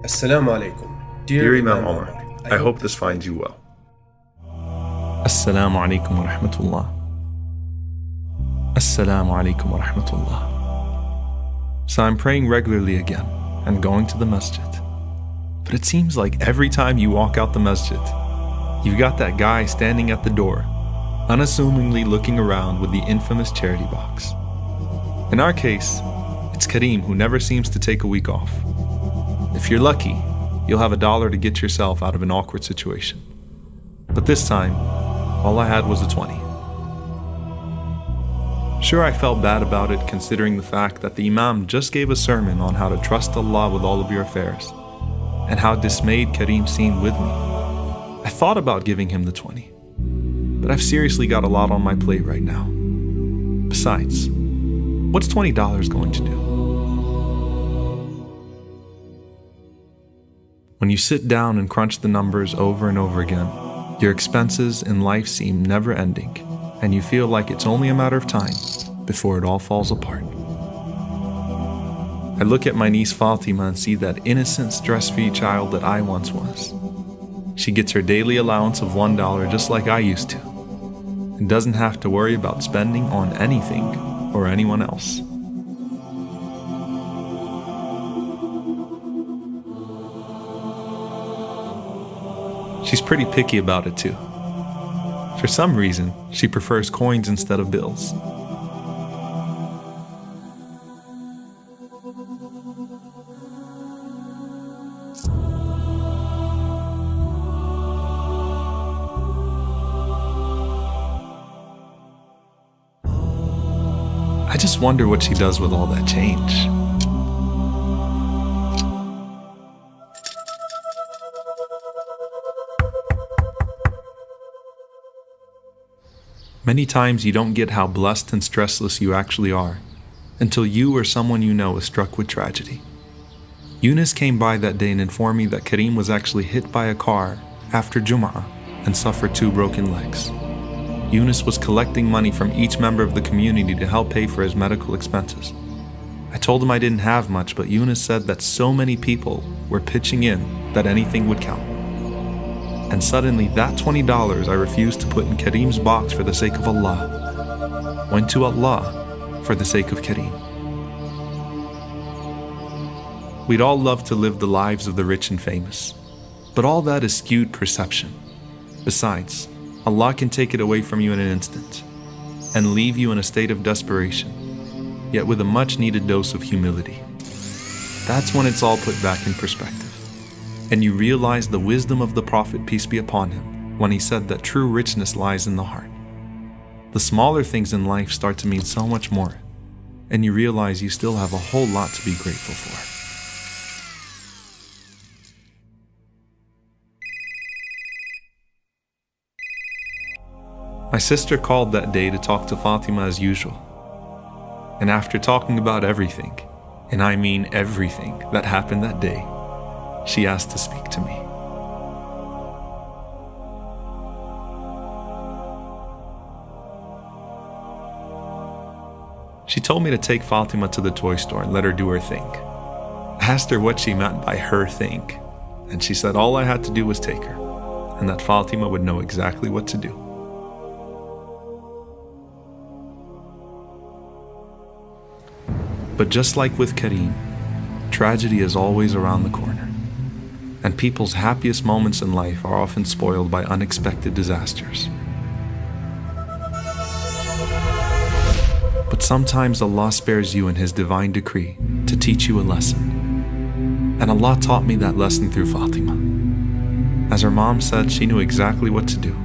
Assalamu alaikum. Dear Imam Omar, I hope this finds you well. Assalamu alaikum wa rahmatullah. Assalamu alaikum wa rahmatullah. So I'm praying regularly again and going to the masjid. But it seems like every time you walk out the masjid, you've got that guy standing at the door, unassumingly looking around with the infamous charity box. In our case, it's Kareem, who never seems to take a week off. If you're lucky, you'll have $1 to get yourself out of an awkward situation. But this time, all I had was a 20. Sure, I felt bad about it considering the fact that the Imam just gave a sermon on how to trust Allah with all of your affairs, and how dismayed Kareem seemed with me. I thought about giving him the 20, but I've seriously got a lot on my plate right now. Besides, what's $20 going to do? When you sit down and crunch the numbers over and over again, your expenses in life seem never ending, and you feel like it's only a matter of time before it all falls apart. I look at my niece Fatima and see that innocent, stress-free child that I once was. She gets her daily allowance of $1 just like I used to, and doesn't have to worry about spending on anything or anyone else. She's pretty picky about it too. For some reason, she prefers coins instead of bills. I just wonder what she does with all that change. Many times you don't get how blessed and stressless you actually are until you or someone you know is struck with tragedy. Eunice came by that day and informed me that Kareem was actually hit by a car after Jum'ah and suffered 2 broken legs. Eunice was collecting money from each member of the community to help pay for his medical expenses. I told him I didn't have much, but Eunice said that so many people were pitching in that anything would count. And suddenly that $20 I refused to put in Kareem's box for the sake of Allah went to Allah for the sake of Kareem. We'd all love to live the lives of the rich and famous, but all that is skewed perception. Besides, Allah can take it away from you in an instant and leave you in a state of desperation, yet with a much needed dose of humility. That's when it's all put back in perspective, and you realize the wisdom of the Prophet, peace be upon him, when he said that true richness lies in the heart. The smaller things in life start to mean so much more, and you realize you still have a whole lot to be grateful for. My sister called that day to talk to Fatima as usual. And after talking about everything, and I mean everything that happened that day, she asked to speak to me. She told me to take Fatima to the toy store and let her do her thing. I asked her what she meant by her thing, and she said all I had to do was take her, and that Fatima would know exactly what to do. But just like with Kareem, tragedy is always around the corner, and people's happiest moments in life are often spoiled by unexpected disasters. But sometimes Allah spares you in His divine decree to teach you a lesson. And Allah taught me that lesson through Fatima. As her mom said, she knew exactly what to do.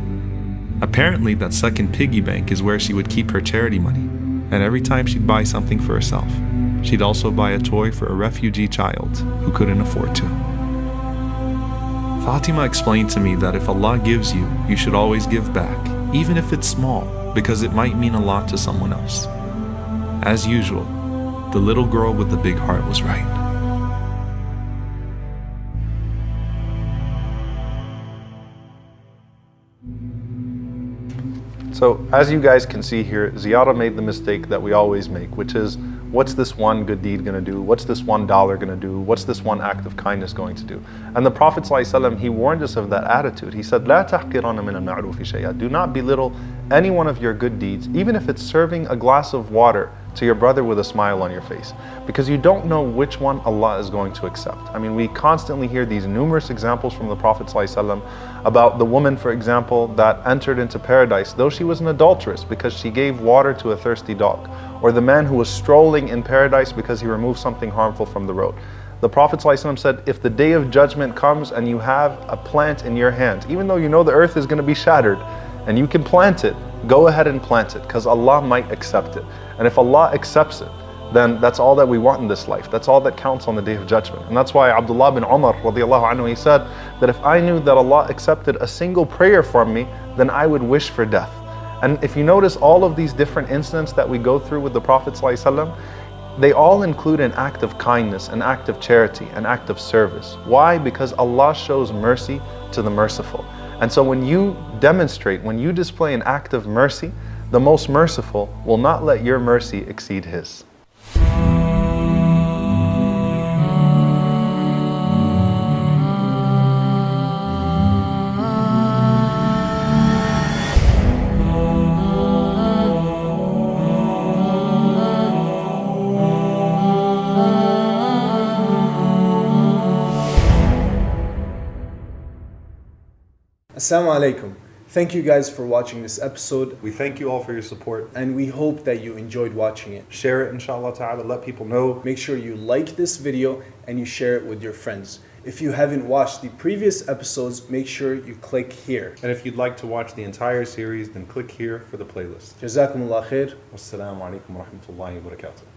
Apparently, that second piggy bank is where she would keep her charity money, and every time she'd buy something for herself, she'd also buy a toy for a refugee child who couldn't afford to. Fatima explained to me that if Allah gives you, you should always give back, even if it's small, because it might mean a lot to someone else. As usual, the little girl with the big heart was right. So, as you guys can see here, Ziyara made the mistake that we always make, which is what's this one good deed going to do? What's this $1 going to do? What's this one act of kindness going to do? And the Prophet ﷺ, he warned us of that attitude. He said, لا تحقرن من المعروف شيئا. Do not belittle any one of your good deeds, even if it's serving a glass of water to your brother with a smile on your face, because you don't know which one Allah is going to accept. I mean, we constantly hear these numerous examples from the Prophet ﷺ about the woman, for example, that entered into paradise though she was an adulteress because she gave water to a thirsty dog, or the man who was strolling in paradise because he removed something harmful from the road. The Prophet ﷺ said, if the day of judgment comes and you have a plant in your hand, even though you know the earth is going to be shattered and you can plant it, go ahead and plant it, because Allah might accept it. And if Allah accepts it, then that's all that we want in this life. That's all that counts on the day of judgment. And that's why Abdullah bin Omar radiallahu anhu, he said that if I knew that Allah accepted a single prayer from me, then I would wish for death. And if you notice all of these different incidents that we go through with the Prophet ﷺ, they all include an act of kindness, an act of charity, an act of service. Why? Because Allah shows mercy to the merciful. And so when you demonstrate, when you display an act of mercy, the most merciful will not let your mercy exceed His. Assalamu alaikum. Thank you guys for watching this episode, We thank you all for your support. and we hope that you enjoyed watching it. Share it, inshallah ta'ala, let people know. Make sure you like this video and you share it with your friends. If you haven't watched the previous episodes, make sure you click here. And if you'd like to watch the entire series, then click here for the playlist. Jazakumullah khair. Wassalamu alaikum wa rahmatullahi wa barakatuh.